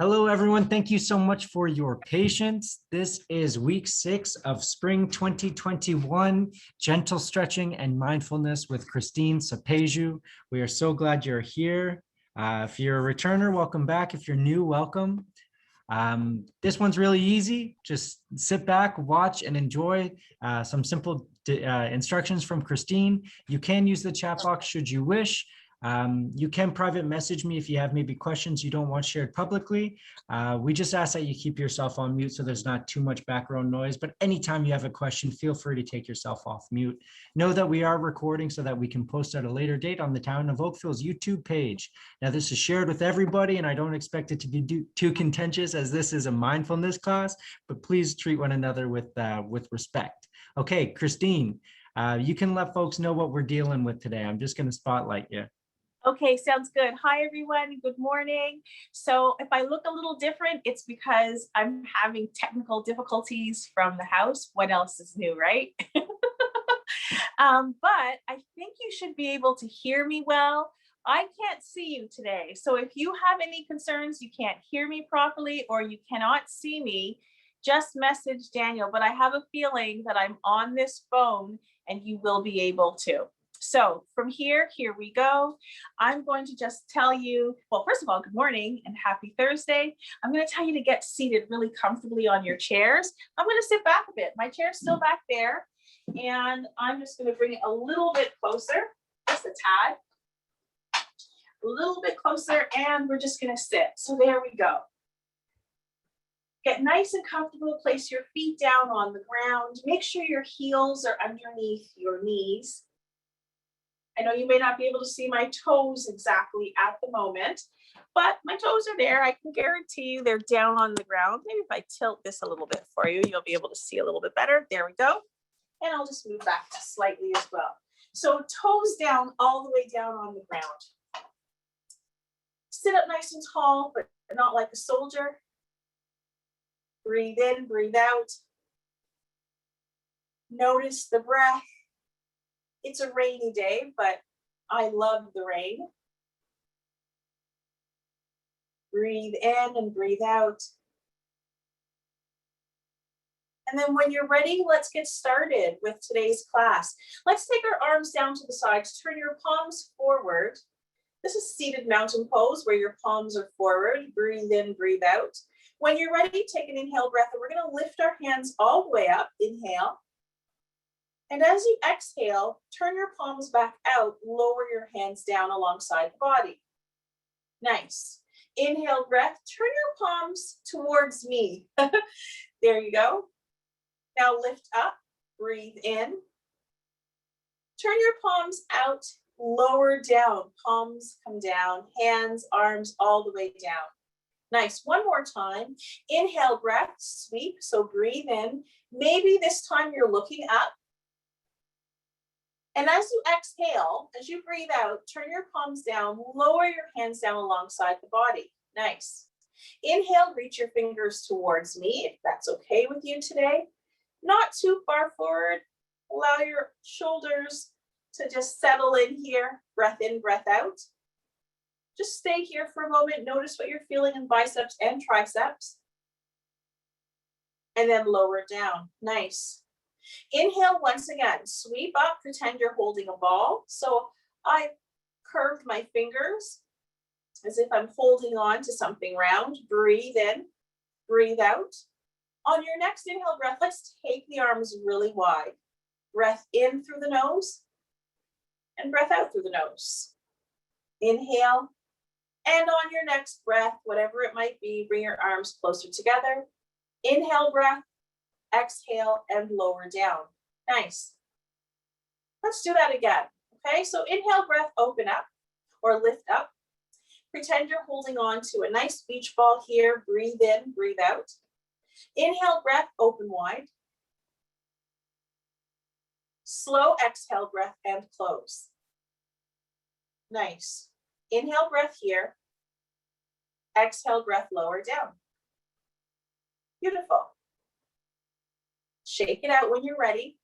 Hello, everyone. Thank you so much for your patience. This is week 6 of spring 2021, gentle stretching and mindfulness with Kristeen Sopeju. We are so glad you're here. If you're a returner, welcome back. If you're new, welcome. This one's really easy. Just sit back, watch, and enjoy some simple instructions from Kristeen. You can use the chat box should you wish. You can private message me if you have maybe questions you don't want shared publicly. We just ask that you keep yourself on mute so there's not too much background noise, but anytime you have a question, feel free to take yourself off mute. Know that we are recording so that we can post at a later date on the Town of Oakville's YouTube page. Now, this is shared with everybody, and I don't expect it to be too contentious as this is a mindfulness class, but please treat one another with respect. Okay, Kristeen, you can let folks know what we're dealing with today. I'm just going to spotlight you. Okay, sounds good. Hi, everyone. Good morning. So if I look a little different, it's because I'm having technical difficulties from the house. What else is new, right? But I think you should be able to hear me well. I can't see you today. So if you have any concerns, you can't hear me properly, or you cannot see me, just message Daniel. But I have a feeling that I'm on this phone and you will be able to. So from here we go. I'm going to just tell you, well, first of all, good morning and happy Thursday. I'm going to tell you to get seated really comfortably on your chairs. I'm going to sit back a bit. My chair's still back there. And I'm just going to bring it a little bit closer, just a tad, a little bit closer, and we're just going to sit. So there we go. Get nice and comfortable. Place your feet down on the ground. Make sure your heels are underneath your knees. I know you may not be able to see my toes exactly at the moment, but my toes are there. I can guarantee you they're down on the ground. Maybe if I tilt this a little bit for you, you'll be able to see a little bit better. There we go. And I'll just move back slightly as well. So toes down, all the way down on the ground. Sit up nice and tall, but not like a soldier. Breathe in, breathe out. Notice the breath. It's a rainy day, but I love the rain. Breathe in and breathe out. And then when you're ready, let's get started with today's class. Let's take our arms down to the sides. Turn your palms forward. This is seated mountain pose where your palms are forward. Breathe in, breathe out. When you're ready, take an inhale breath, and we're going to lift our hands all the way up. Inhale. And as you exhale, turn your palms back out, lower your hands down alongside the body. Nice. Inhale breath, turn your palms towards me. There you go. Now lift up, breathe in. Turn your palms out, lower down, palms come down, hands, arms, all the way down. Nice, one more time. Inhale breath, sweep, so breathe in. Maybe this time you're looking up. And as you exhale, as you breathe out, turn your palms down, lower your hands down alongside the body. Nice. Inhale, reach your fingers towards me, if that's okay with you today. Not too far forward. Allow your shoulders to just settle in here. Breath in, breath out. Just stay here for a moment. Notice what you're feeling in biceps and triceps. And then lower down. Nice. Inhale once again, sweep up, pretend you're holding a ball. So I curved my fingers as if I'm holding on to something round. Breathe in, breathe out. On your next inhale breath, let's take the arms really wide. Breath in through the nose and breath out through the nose. Inhale. And on your next breath, whatever it might be, bring your arms closer together. Inhale breath. Exhale and lower down. Nice. Let's do that again. Okay, so inhale breath, open up or lift up. Pretend you're holding on to a nice beach ball here. Breathe in, breathe out. Inhale breath, open wide. Slow exhale breath and close. Nice. Inhale breath here. Exhale breath, lower down. Beautiful. Shake it out when you're ready.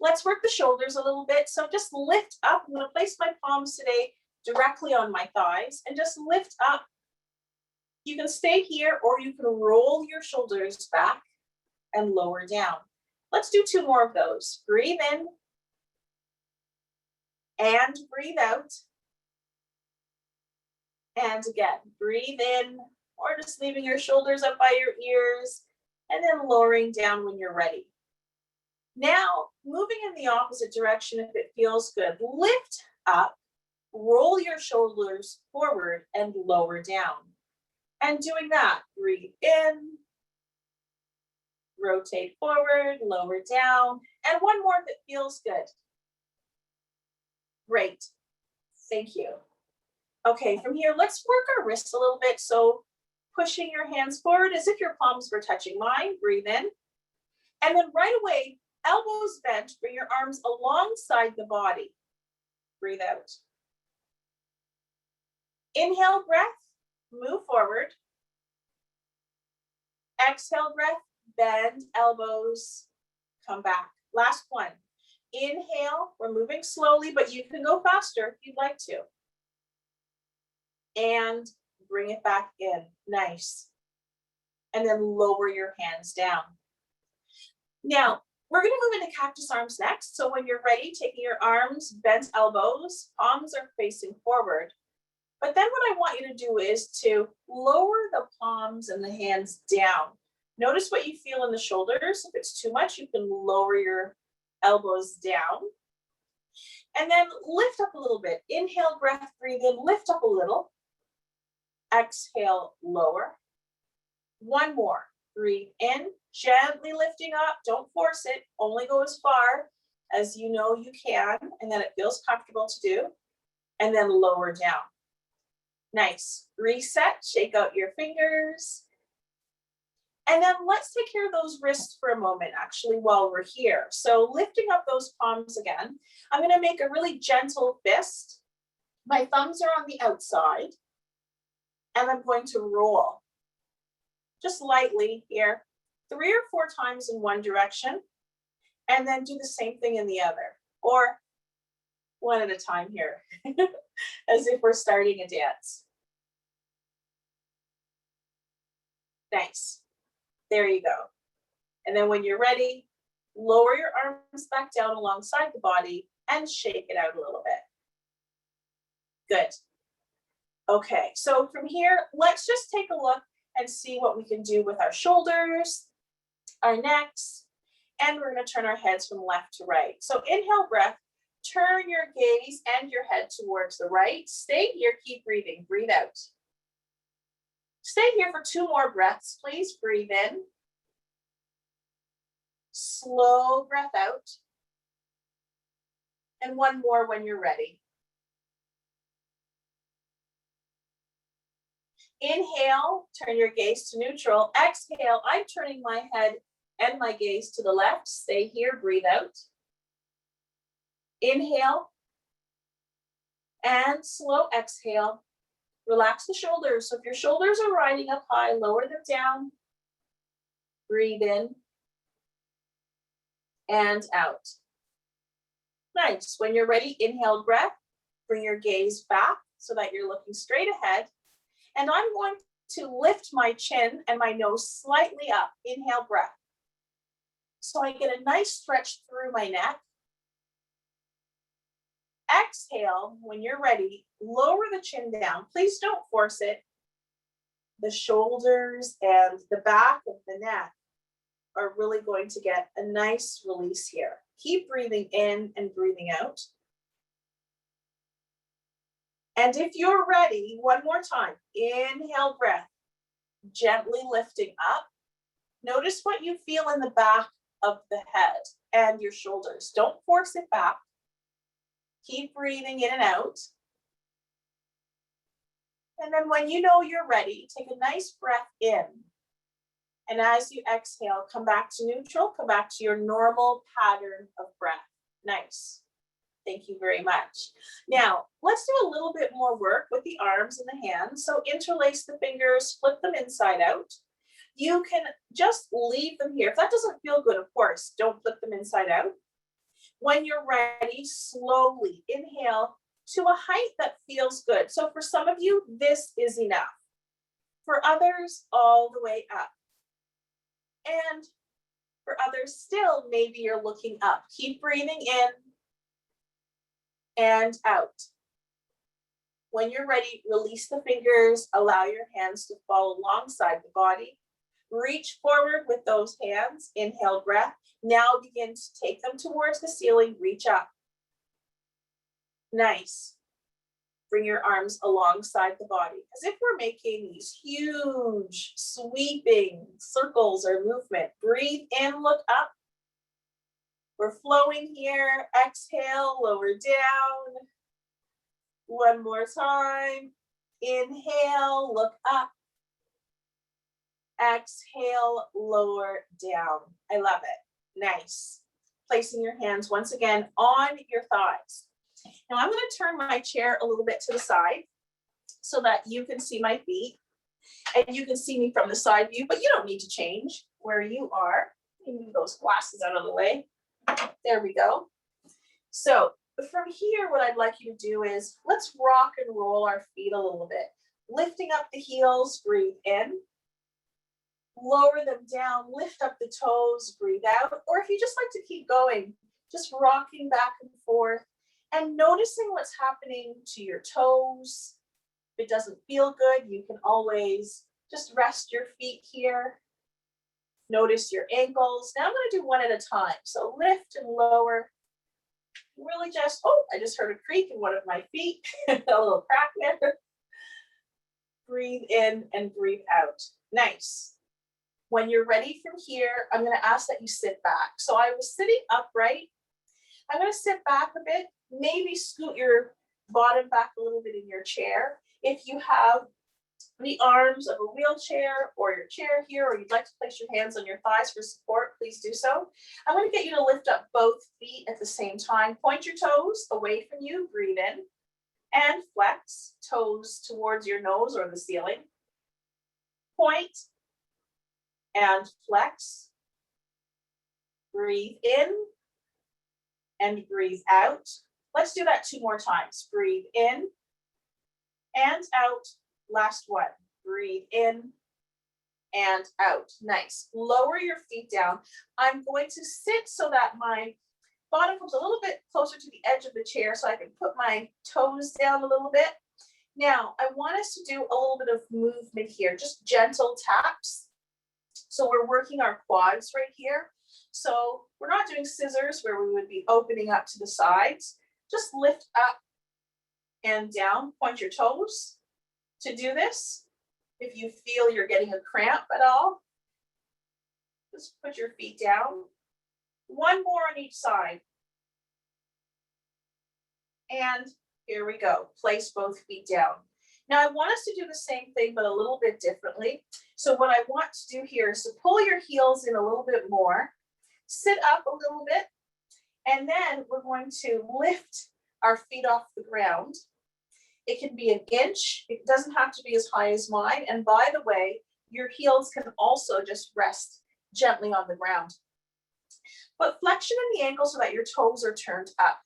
Let's work the shoulders a little bit. So just lift up. I'm going to place my palms today directly on my thighs and just lift up You can stay here or you can roll your shoulders back and lower down. Let's do 2 more of those. Breathe in and breathe out. And again, breathe in or just leaving your shoulders up by your ears and then lowering down when you're ready. Now, moving in the opposite direction if it feels good. Lift up, roll your shoulders forward and lower down. And doing that, breathe in, rotate forward, lower down, and one more if it feels good. Great, thank you. Okay, from here, let's work our wrists a little bit. So pushing your hands forward as if your palms were touching mine, breathe in. And then right away, elbows bent, bring your arms alongside the body. Breathe out. Inhale breath, move forward. Exhale breath, bend elbows, come back. Last one. Inhale, we're moving slowly, but you can go faster if you'd like to. And bring it back in, nice. And then lower your hands down. Now, we're gonna move into cactus arms next. So when you're ready, taking your arms, bent elbows, palms are facing forward. But then what I want you to do is to lower the palms and the hands down. Notice what you feel in the shoulders. If it's too much, you can lower your elbows down. And then lift up a little bit. Inhale, breath, breathe in, lift up a little. Exhale, lower. One more. Breathe in, gently lifting up. Don't force it. Only go as far as you know you can, and then it feels comfortable to do. And then lower down. Nice. Reset, shake out your fingers. And then let's take care of those wrists for a moment, actually, while we're here. So lifting up those palms again. I'm going to make a really gentle fist. My thumbs are on the outside. And I'm going to roll. Just lightly here. 3 or 4 times in one direction. And then do the same thing in the other. Or one at a time here. As if we're starting a dance. Nice. There you go. And then when you're ready, lower your arms back down alongside the body and shake it out a little bit. Good. Okay, so from here, let's just take a look and see what we can do with our shoulders, our necks, and we're going to turn our heads from left to right. So inhale breath, turn your gaze and your head towards the right. Stay here, keep breathing, breathe out. Stay here for 2 more breaths, please. Breathe in. Slow breath out. And one more when you're ready. Inhale, turn your gaze to neutral. Exhale, I'm turning my head and my gaze to the left. Stay here, breathe out. Inhale. And slow exhale. Relax the shoulders. So if your shoulders are riding up high, lower them down. Breathe in. And out. Nice. When you're ready, inhale breath. Bring your gaze back so that you're looking straight ahead. And I'm going to lift my chin and my nose slightly up. Inhale breath. So I get a nice stretch through my neck. Exhale, when you're ready, lower the chin down. Please don't force it. The shoulders and the back of the neck are really going to get a nice release here. Keep breathing in and breathing out. And if you're ready, one more time, inhale breath, gently lifting up. Notice what you feel in the back of the head and your shoulders. Don't force it back. Keep breathing in and out. And then when you know you're ready, take a nice breath in. And as you exhale, come back to neutral, come back to your normal pattern of breath. Nice. Thank you very much. Now, let's do a little bit more work with the arms and the hands. So interlace the fingers, flip them inside out. You can just leave them here. If that doesn't feel good, of course, don't flip them inside out. When you're ready, slowly inhale to a height that feels good. So for some of you, this is enough. For others, all the way up. And for others still, maybe you're looking up. Keep breathing in and out. When you're ready, release the fingers, allow your hands to fall alongside the body. Reach forward with those hands, inhale breath. Now begin to take them towards the ceiling, reach up. Nice. Bring your arms alongside the body, as if we're making these huge sweeping circles or movement. Breathe in, look up. We're flowing here. Exhale, lower down. One more time. Inhale, look up. Exhale, lower down. I love it. Nice. Placing your hands once again on your thighs. Now I'm going to turn my chair a little bit to the side so that you can see my feet and you can see me from the side view, but you don't need to change where you are. Move those glasses out of the way. There we go. So from here, what I'd like you to do is let's rock and roll our feet a little bit. Lifting up the heels, breathe in. Lower them down, lift up the toes, breathe out. Or if you just like to keep going, just rocking back and forth and noticing what's happening to your toes. If it doesn't feel good, you can always just rest your feet here. Notice your ankles. Now I'm going to do one at a time. So lift and lower. Really just, oh, I just heard a creak in one of my feet. A little crack there. Breathe in and breathe out. Nice. When you're ready from here, I'm going to ask that you sit back. So I was sitting upright. I'm going to sit back a bit, maybe scoot your bottom back a little bit in your chair. If you have the arms of a wheelchair or your chair here, or you'd like to place your hands on your thighs for support, please do so. I'm going to get you to lift up both feet at the same time. Point your toes away from you, breathe in, and flex, toes towards your nose or the ceiling. Point and flex. Breathe in and breathe out. Let's do that 2 more times. Breathe in and out. Last one. Breathe in and out. Nice. Lower your feet down. I'm going to sit so that my bottom comes a little bit closer to the edge of the chair so I can put my toes down a little bit. Now, I want us to do a little bit of movement here, just gentle taps. So we're working our quads right here. So we're not doing scissors where we would be opening up to the sides. Just lift up and down, point your toes. To do this, if you feel you're getting a cramp at all, just put your feet down. One more on each side. And here we go. Place both feet down. Now I want us to do the same thing, but a little bit differently. So what I want to do here is to pull your heels in a little bit more, sit up a little bit, and then we're going to lift our feet off the ground. It can be an inch. It doesn't have to be as high as mine. And by the way, your heels can also just rest gently on the ground. But flexion in the ankle so that your toes are turned up.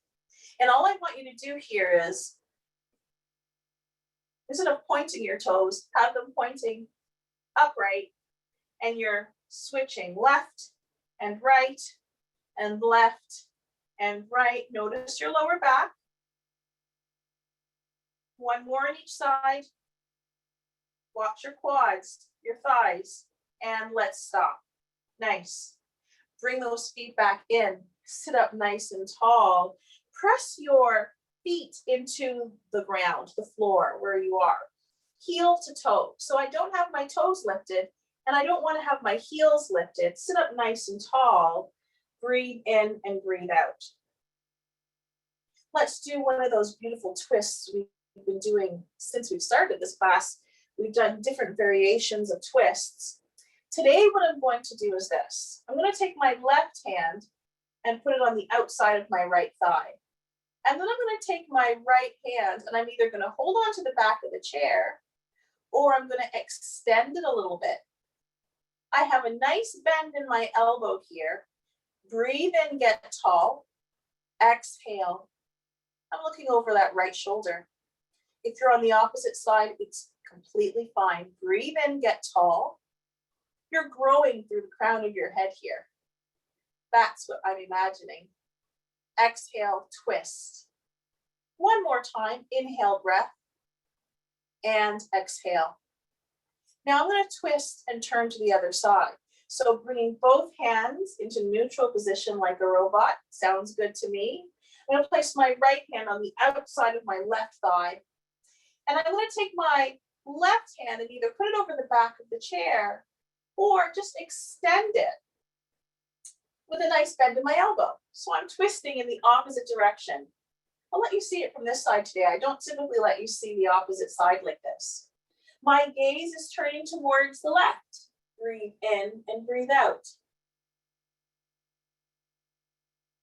And all I want you to do here is, instead of pointing your toes, have them pointing upright, and you're switching left and right and left and right. Notice your lower back. One more on each side. Watch your quads, your thighs, and let's stop. Nice. Bring those feet back in. Sit up nice and tall. Press your feet into the ground, the floor where you are. Heel to toe. So I don't have my toes lifted, and I don't want to have my heels lifted. Sit up nice and tall. Breathe in and breathe out. Let's do one of those beautiful twists we've been doing since we've started this class. We've done different variations of twists. Today, what I'm going to do is this. I'm going to take my left hand and put it on the outside of my right thigh. And then I'm going to take my right hand and I'm either going to hold on to the back of the chair or I'm going to extend it a little bit. I have a nice bend in my elbow here. Breathe in, get tall. Exhale. I'm looking over that right shoulder. If you're on the opposite side, it's completely fine. Breathe in, get tall. You're growing through the crown of your head here. That's what I'm imagining. Exhale, twist. One more time, inhale, breath, and exhale. Now I'm going to twist and turn to the other side. So bringing both hands into neutral position like a robot. Sounds good to me. I'm going to place my right hand on the outside of my left thigh. And I'm going to take my left hand and either put it over the back of the chair or just extend it with a nice bend in my elbow. So I'm twisting in the opposite direction. I'll let you see it from this side today. I don't typically let you see the opposite side like this. My gaze is turning towards the left. Breathe in and breathe out.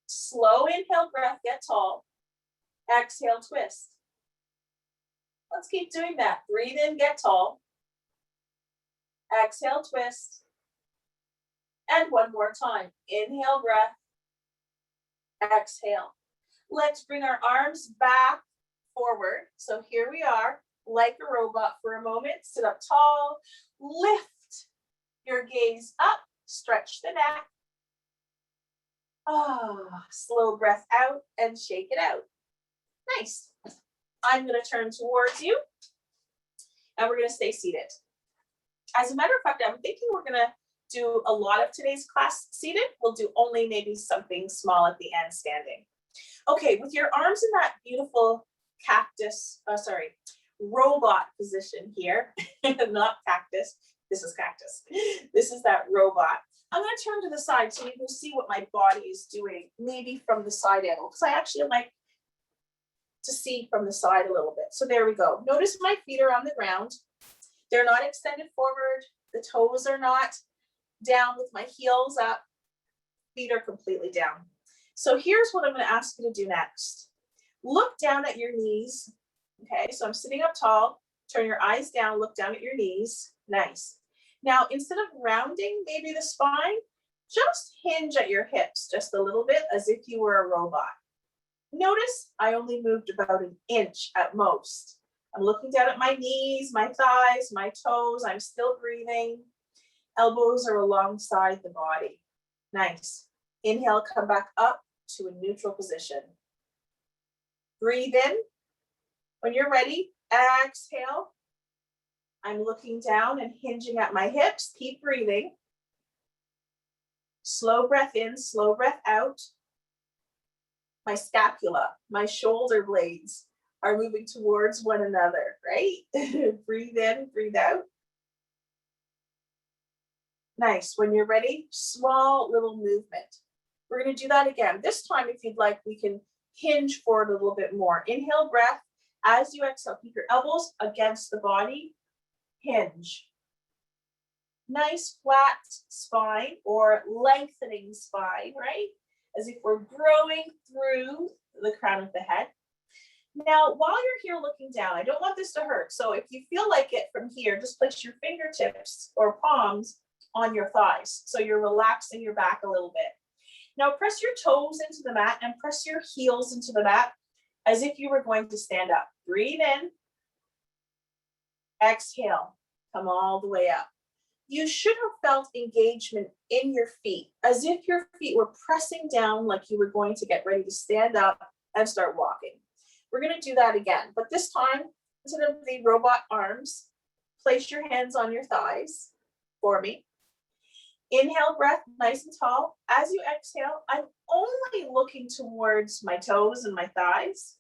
Slow inhale, breath, get tall. Exhale, twist. Let's keep doing that. Breathe in, get tall. Exhale, twist. And one more time. Inhale, breath. Exhale. Let's bring our arms back forward. So here we are, like a robot for a moment. Sit up tall. Lift your gaze up. Stretch the neck. Slow breath out and shake it out. Nice. I'm going to turn towards you and we're going to stay seated. As a matter of fact, I'm thinking we're going to do a lot of today's class seated. We'll do only maybe something small at the end standing. Okay, with your arms in that beautiful robot position here, not cactus. This is cactus. This is that robot. I'm going to turn to the side so you can see what my body is doing, maybe from the side angle, because I actually like to see from the side a little bit. So there we go. Notice my feet are on the ground. They're not extended forward. The toes are not down with my heels up. Feet are completely down. So here's what I'm going to ask you to do next. Look down at your knees. Okay, so I'm sitting up tall. Turn your eyes down, look down at your knees. Nice. Now, instead of rounding maybe the spine, just hinge at your hips just a little bit as if you were a robot. Notice I only moved about an inch at most. I'm looking down at my knees, my thighs, my toes. I'm still breathing. Elbows are alongside the body. Nice. Inhale, come back up to a neutral position. Breathe in. When you're ready, exhale. I'm looking down and hinging at my hips. Keep breathing. Slow breath in, slow breath out. My scapula, my shoulder blades are moving towards one another, right? Breathe in, breathe out. Nice. When you're ready, small little movement. We're going to do that again. This time, if you'd like, we can hinge forward a little bit more. Inhale, breath. As you exhale, keep your elbows against the body. Hinge. Nice flat spine or lengthening spine, right? As if we're growing through the crown of the head. Now, while you're here looking down, I don't want this to hurt. So if you feel like it from here, just place your fingertips or palms on your thighs. So you're relaxing your back a little bit. Now press your toes into the mat and press your heels into the mat as if you were going to stand up. Breathe in. Exhale. Come all the way up. You should have felt engagement in your feet, as if your feet were pressing down like you were going to get ready to stand up and start walking. We're going to do that again, but this time, instead of the robot arms, place your hands on your thighs for me. Inhale, breath, nice and tall. As you exhale, I'm only looking towards my toes and my thighs.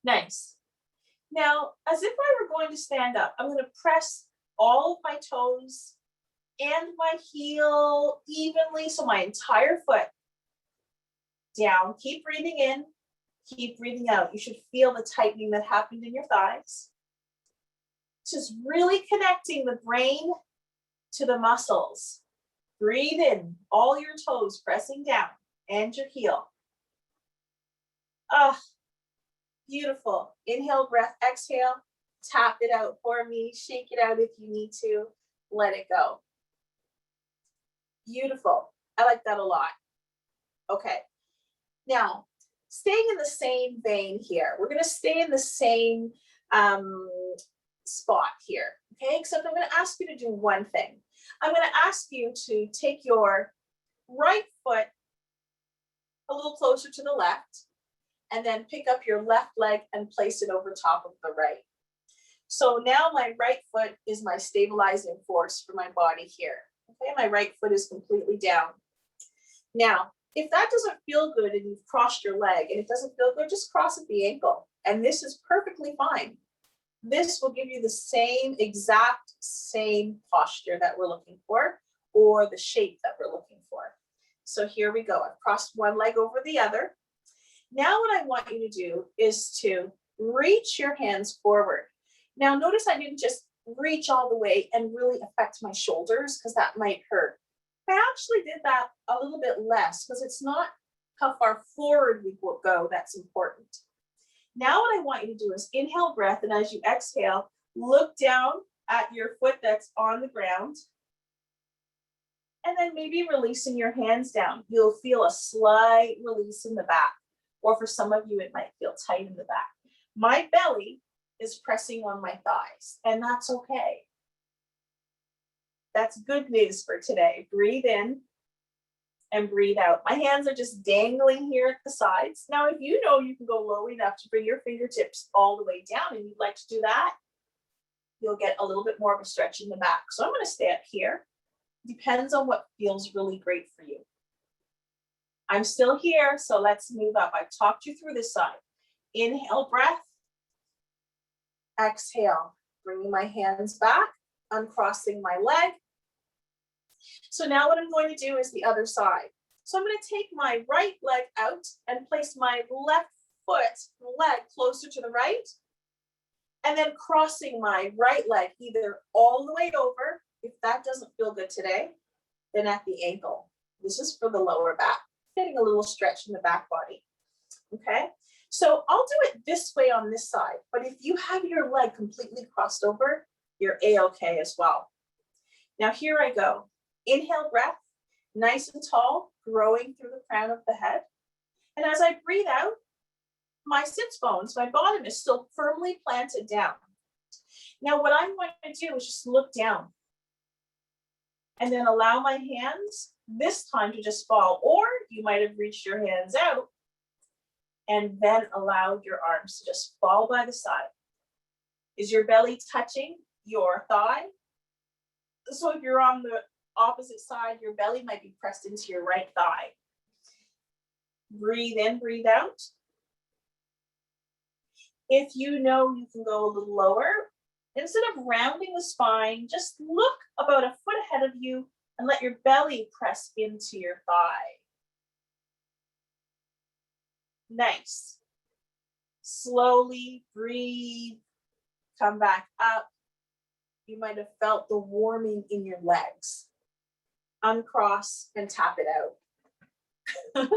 Nice. Now, as if I were going to stand up, I'm going to press all of my toes and my heel evenly, so my entire foot down. Keep breathing in, keep breathing out. You should feel the tightening that happened in your thighs. Just really connecting the brain to the muscles. Breathe in, all your toes pressing down and your heel. Beautiful. Inhale, breath, exhale. Tap it out for me. Shake it out if you need to. Let it go. Beautiful. I like that a lot. Okay. Now, staying in the same vein here. We're going to stay in the same spot here. Okay, except I'm going to ask you to do one thing. I'm going to ask you to take your right foot a little closer to the left, and then pick up your left leg and place it over top of the right. So now my right foot is my stabilizing force for my body here. Okay, my right foot is completely down. Now, if that doesn't feel good and you've crossed your leg and it doesn't feel good, just cross at the ankle. And this is perfectly fine. This will give you the exact same posture that we're looking for, or the shape that we're looking for. So here we go. I've crossed one leg over the other. Now what I want you to do is to reach your hands forward. Now notice I didn't just reach all the way and really affect my shoulders, because that might hurt. I actually did that a little bit less, because it's not how far forward we go that's important. Now what I want you to do is inhale breath, and as you exhale, look down at your foot that's on the ground, and then maybe releasing your hands down. You'll feel a slight release in the back, or for some of you, it might feel tight in the back. My belly is pressing on my thighs, and that's okay. That's good news for today. Breathe in and breathe out. My hands are just dangling here at the sides. Now, if you know you can go low enough to bring your fingertips all the way down and you'd like to do that, you'll get a little bit more of a stretch in the back. So I'm going to stay up here. Depends on what feels really great for you. I'm still here, so let's move up. I've talked you through this side. Inhale, breath. Exhale, bringing my hands back, uncrossing my leg. So now what I'm going to do is the other side. So I'm going to take my right leg out and place my left leg closer to the right, and then crossing my right leg either all the way over, if that doesn't feel good today, then at the ankle. This is for the lower back, getting a little stretch in the back body. Okay, so I'll do it this way on this side, but if you have your leg completely crossed over, you're A-okay as well. Now here I go. Inhale breath, nice and tall, growing through the crown of the head. And as I breathe out, my sits bones, my bottom is still firmly planted down. Now what I'm going to do is just look down and then allow my hands this time to just fall, or you might have reached your hands out and then allow your arms to just fall by the side. Is your belly touching your thigh? So if you're on the opposite side, your belly might be pressed into your right thigh. Breathe in, breathe out. If you know you can go a little lower, instead of rounding the spine, just look about a foot ahead of you and let your belly press into your thigh. Nice. Slowly breathe, come back up. You might have felt the warming in your legs. Uncross and tap it out.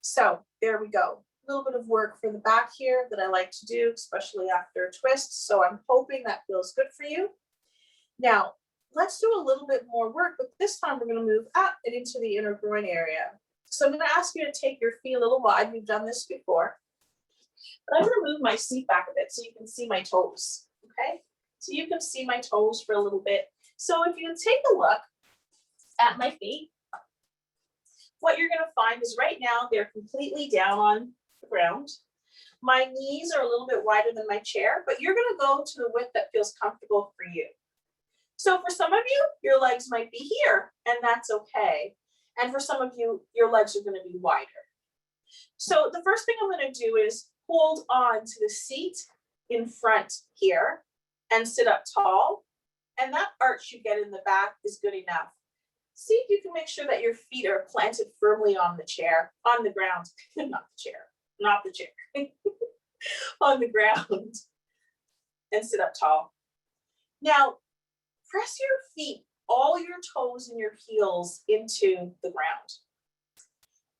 So there we go. A little bit of work for the back here that I like to do, especially after a twist. So I'm hoping that feels good for you. Now, let's do a little bit more work, but this time we're going to move up and into the inner groin area. So I'm going to ask you to take your feet a little wide. We've done this before. But I'm going to move my seat back a bit so you can see my toes. Okay? So you can see my toes for a little bit. So if you take a look at my feet, what you're going to find is right now they're completely down on the ground. My knees are a little bit wider than my chair, but you're going to go to the width that feels comfortable for you. So for some of you, your legs might be here, and that's okay. And for some of you, your legs are going to be wider. So the first thing I'm going to do is hold on to the seat in front here and sit up tall. And that arch you get in the back is good enough. See if you can make sure that your feet are planted firmly on the chair, on the ground, not the chair, on the ground, and sit up tall. Now, press your feet, all your toes and your heels into the ground.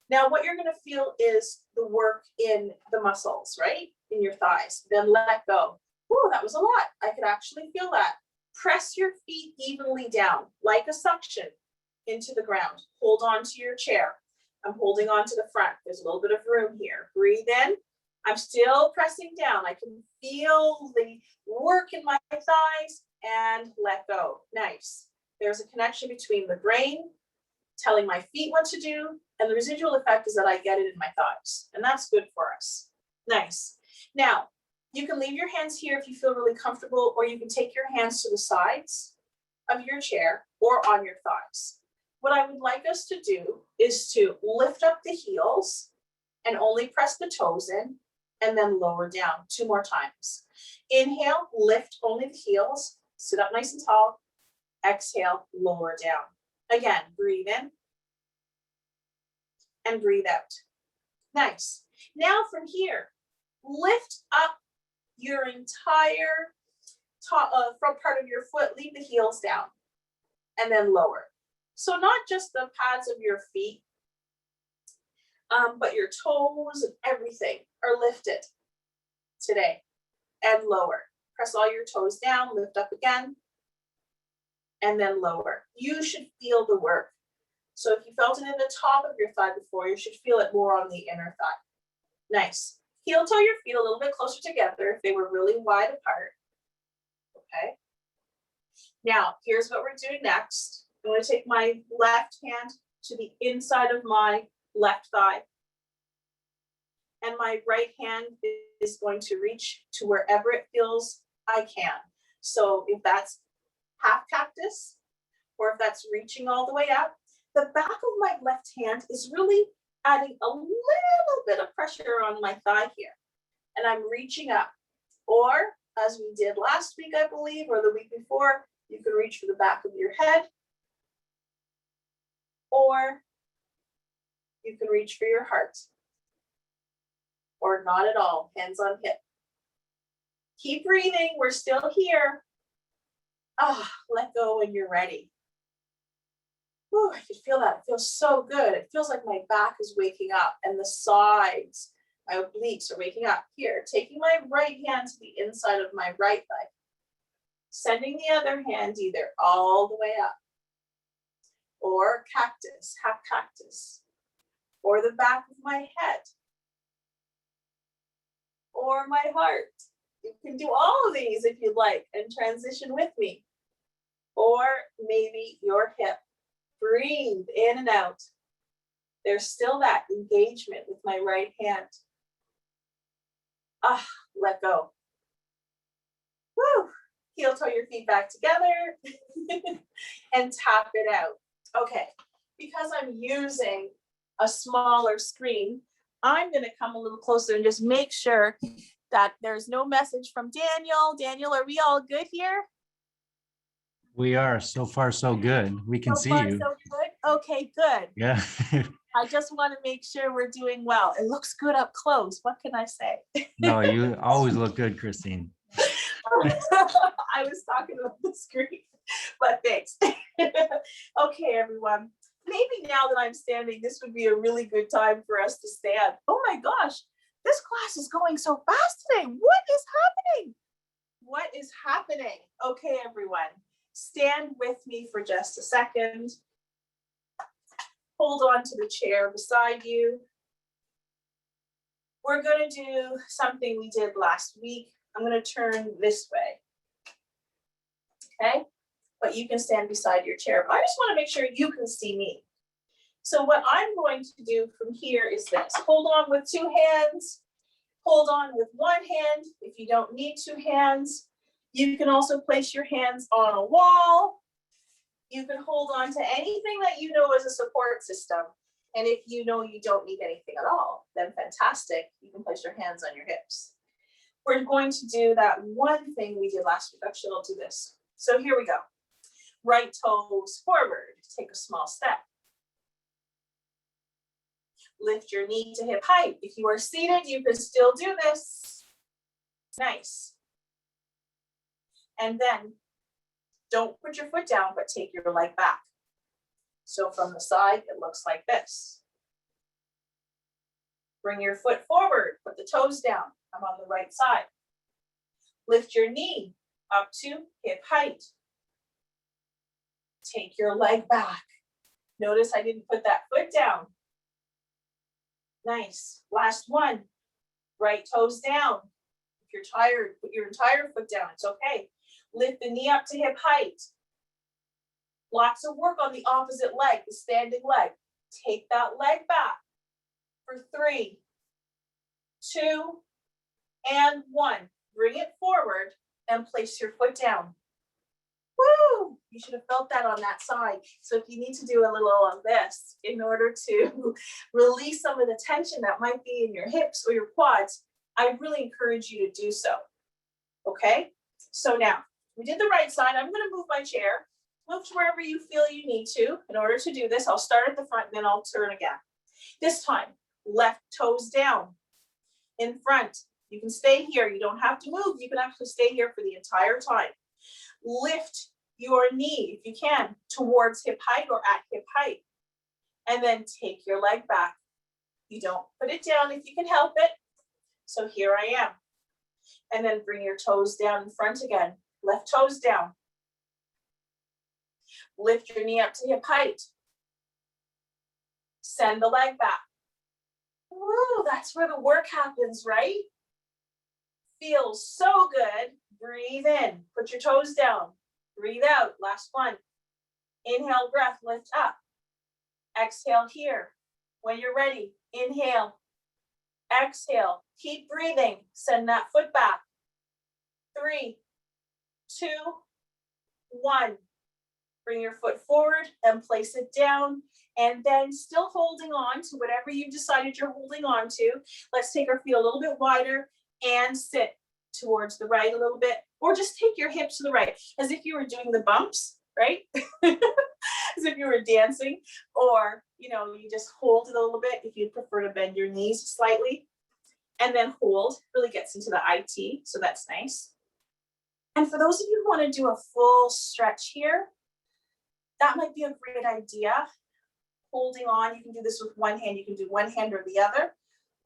Now, what you're going to feel is the work in the muscles, right? In your thighs. Then let go. Oh, that was a lot. I could actually feel that. Press your feet evenly down, like a suction, into the ground. Hold on to your chair. I'm holding on to the front. There's a little bit of room here. Breathe in. I'm still pressing down. I can feel the work in my thighs, and let go. Nice. There's a connection between the brain telling my feet what to do, and the residual effect is that I get it in my thighs, and that's good for us. Nice. Now, you can leave your hands here if you feel really comfortable, or you can take your hands to the sides of your chair or on your thighs. What I would like us to do is to lift up the heels and only press the toes in, and then lower down 2 more times. Inhale, lift only the heels, sit up nice and tall. Exhale, lower down. Again, breathe in and breathe out. Nice. Now from here, lift up your entire front part of your foot, leave the heels down, and then lower. So not just the pads of your feet, but your toes and everything are lifted today, and lower. Press all your toes down, lift up again, and then lower. You should feel the work. So if you felt it in the top of your thigh before, you should feel it more on the inner thigh. Nice. Heel toe your feet a little bit closer together if they were really wide apart. Okay. Now, here's what we're doing next. I'm going to take my left hand to the inside of my left thigh, and my right hand is going to reach to wherever it feels I can. So if that's half cactus, or if that's reaching all the way up, the back of my left hand is really adding a little bit of pressure on my thigh here. And I'm reaching up. Or as we did last week, I believe, or the week before, you can reach for the back of your head. Or you can reach for your heart. Or not at all, hands on hip. Keep breathing, we're still here. Let go when you're ready. Ooh, I can feel that, it feels so good. It feels like my back is waking up and the sides, my obliques are waking up. Here, taking my right hand to the inside of my right leg. Sending the other hand either all the way up, or cactus, half cactus, or the back of my head, or my heart. You can do all of these if you'd like and transition with me. Or maybe your hip. Breathe in and out. There's still that engagement with my right hand. Let go. Woo! Heel toe your feet back together and tap it out. Okay, because I'm using a smaller screen, I'm going to come a little closer and just make sure that there's no message from Daniel. Daniel, are we all good here? We are. So far, so good. We can see you. So good? Okay, good. Yeah. I just want to make sure we're doing well. It looks good up close. What can I say? No, you always look good, Kristeen. I was talking about the screen, but thanks. Okay, everyone. Maybe now that I'm standing, this would be a really good time for us to stand. Oh my gosh, this class is going so fast today. What is happening? What is happening? Okay, everyone. Stand with me for just a second. Hold on to the chair beside you. We're going to do something we did last week. I'm going to turn this way. Okay? But you can stand beside your chair. But I just want to make sure you can see me. So what I'm going to do from here is this. Hold on with 2 hands. Hold on with 1 hand. If you don't need 2 hands, you can also place your hands on a wall. You can hold on to anything that you know as a support system. And if you know you don't need anything at all, then fantastic. You can place your hands on your hips. We're going to do that one thing we did last week. Actually, I'll do this. So here we go. Right toes forward. Take a small step. Lift your knee to hip height. If you are seated, you can still do this. Nice. And then don't put your foot down, but take your leg back. So from the side, it looks like this. Bring your foot forward, put the toes down. I'm on the right side. Lift your knee up to hip height. Take your leg back. Notice I didn't put that foot down. Nice. Last one. Right toes down. If you're tired, put your entire foot down. It's okay. Lift the knee up to hip height. Lots of work on the opposite leg, the standing leg. Take that leg back for 3, 2, and 1. Bring it forward and place your foot down. Woo! You should have felt that on that side. So if you need to do a little of this in order to release some of the tension that might be in your hips or your quads, I really encourage you to do so. Okay? So now, we did the right side. I'm going to move my chair. Move to wherever you feel you need to. In order to do this, I'll start at the front and then I'll turn again. This time, left toes down. In front. You can stay here. You don't have to move. You can actually stay here for the entire time. Lift your knee, if you can, towards hip height or at hip height. And then take your leg back. You don't put it down if you can help it. So here I am. And then bring your toes down in front again. Left toes down. Lift your knee up to hip height. Send the leg back. Woo, that's where the work happens, right? Feels so good. Breathe in. Put your toes down. Breathe out. Last one. Inhale, breath, lift up. Exhale here. When you're ready, inhale. Exhale. Keep breathing. Send that foot back. 3, 2, 1. Bring your foot forward and place it down. And then still holding on to whatever you decided you're holding on to. Let's take our feet a little bit wider and sit towards the right a little bit, or just take your hips to the right as if you were doing the bumps, right? As if you were dancing, or you just hold it a little bit if you'd prefer to bend your knees slightly, and then hold. Really gets into the IT, so that's nice. And for those of you who want to do a full stretch here, that might be a great idea. Holding on, you can do this with one hand, you can do one hand or the other.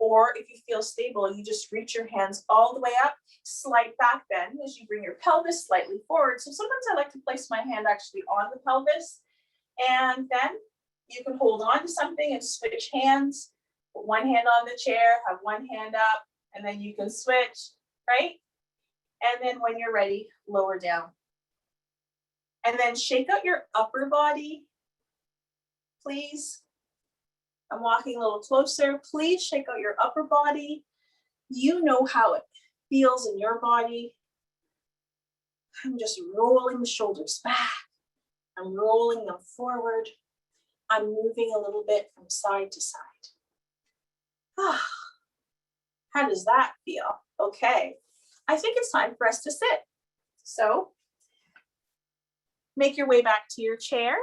Or if you feel stable, you just reach your hands all the way up, slight back bend as you bring your pelvis slightly forward. So sometimes I like to place my hand actually on the pelvis, and then you can hold on to something and switch hands. Put one hand on the chair, have one hand up, and then you can switch, right? And then when you're ready, lower down. And then shake out your upper body, please. I'm walking a little closer. Please shake out your upper body. You know how it feels in your body. I'm just rolling the shoulders back. I'm rolling them forward. I'm moving a little bit from side to side. How does that feel? Okay, I think it's time for us to sit. So make your way back to your chair.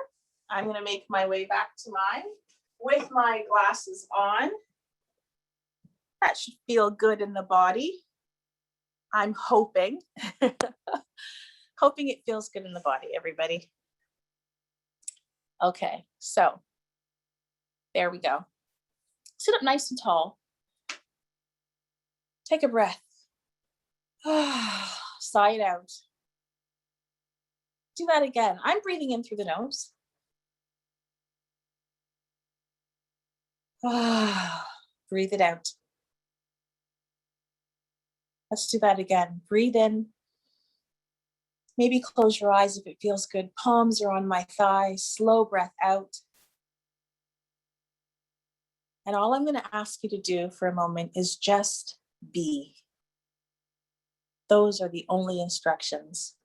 I'm going to make my way back to mine with my glasses on. That should feel good in the body. I'm hoping. Hoping it feels good in the body, everybody. Okay, so there we go. Sit up nice and tall. Take a breath. Sigh it out. Do that again. I'm breathing in through the nose. Breathe it out. Let's do that again. Breathe in. Maybe close your eyes if it feels good. Palms are on my thighs. Slow breath out. And all I'm going to ask you to do for a moment is just be. Those are the only instructions.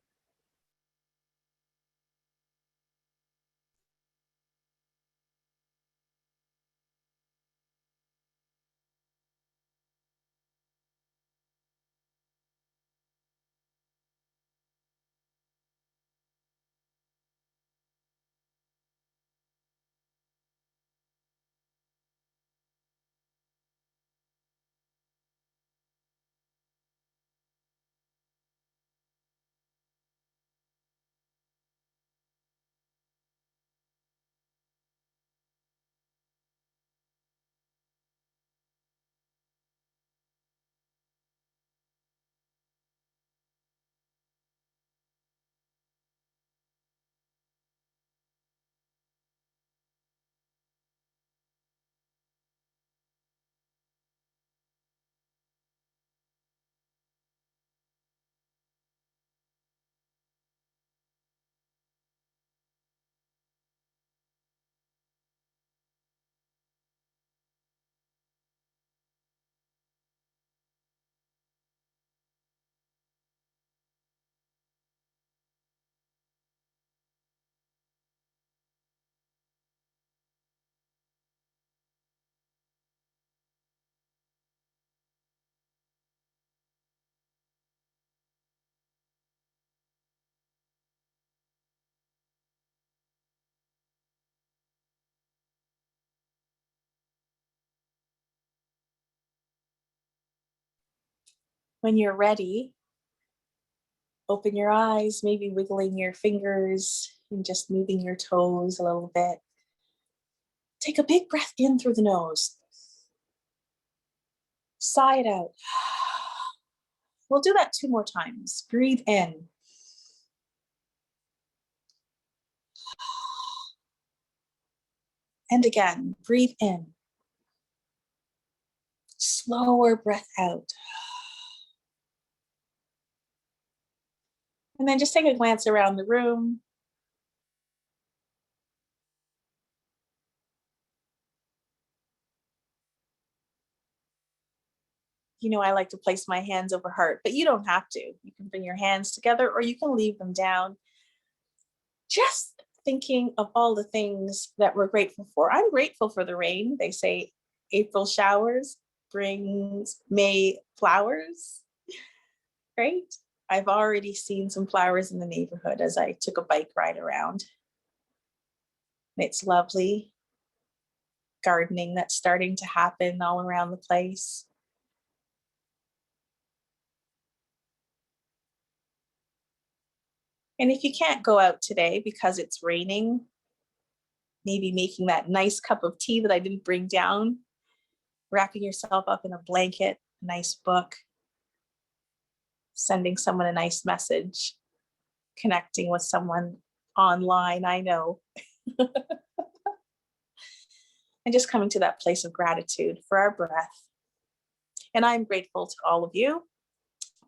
When you're ready, open your eyes, maybe wiggling your fingers and just moving your toes a little bit. Take a big breath in through the nose. Sigh it out. We'll do that 2 more times. Breathe in. And again, breathe in. Slower breath out. And then just take a glance around the room. You know, I like to place my hands over heart, but you don't have to. You can bring your hands together or you can leave them down. Just thinking of all the things that we're grateful for. I'm grateful for the rain. They say April showers brings May flowers. Great. I've already seen some flowers in the neighborhood as I took a bike ride around. It's lovely. Gardening that's starting to happen all around the place. And if you can't go out today because it's raining, maybe making that nice cup of tea that I didn't bring down, wrapping yourself up in a blanket, a nice book, sending someone a nice message, connecting with someone online, I know. And just coming to that place of gratitude for our breath. And I'm grateful to all of you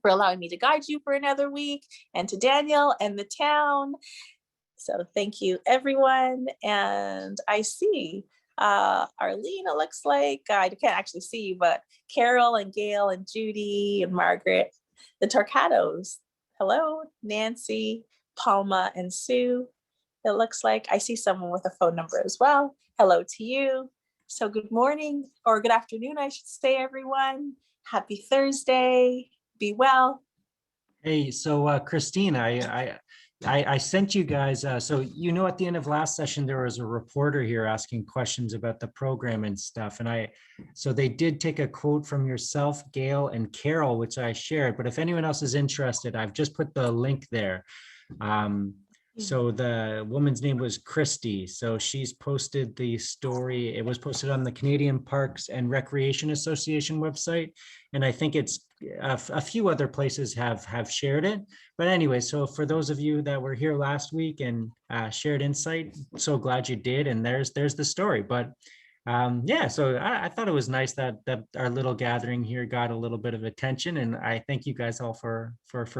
for allowing me to guide you for another week, and to Daniel and the town. So thank you, everyone. And I see Arlene, it looks like, I can't actually see you, but Carol and Gail and Judy and Margaret, the Torcados. Hello, Nancy, Palma, and Sue. It looks like I see someone with a phone number as well. Hello to you. So good morning, or good afternoon, I should say, everyone. Happy Thursday. Be well. Hey, so Christine, I sent you guys, so you know, at the end of last session, there was a reporter here asking questions about the program and stuff. And so they did take a quote from yourself, Gail, and Carol, which I shared. But if anyone else is interested, I've just put the link there. So the woman's name was Kristeen. So she's posted the story. It was posted on the Canadian Parks and Recreation Association website. And I think it's a few other places have shared it. But anyway, so for those of you that were here last week and shared insight, so glad you did. And there's the story. But yeah, so I thought it was nice that our little gathering here got a little bit of attention, and I thank you guys all for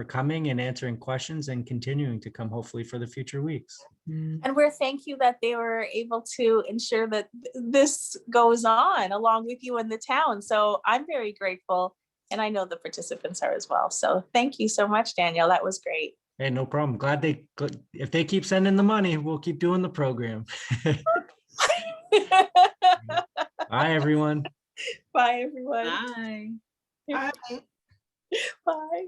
coming and answering questions and continuing to come, hopefully, for the future weeks. And we're thank you that they were able to ensure that this goes on along with you in the town. So I'm very grateful, and I know the participants are as well. So thank you so much, Daniel. That was great. Hey, no problem. If they keep sending the money, we'll keep doing the program. Bye, everyone. Bye, everyone. Bye. Bye. Bye.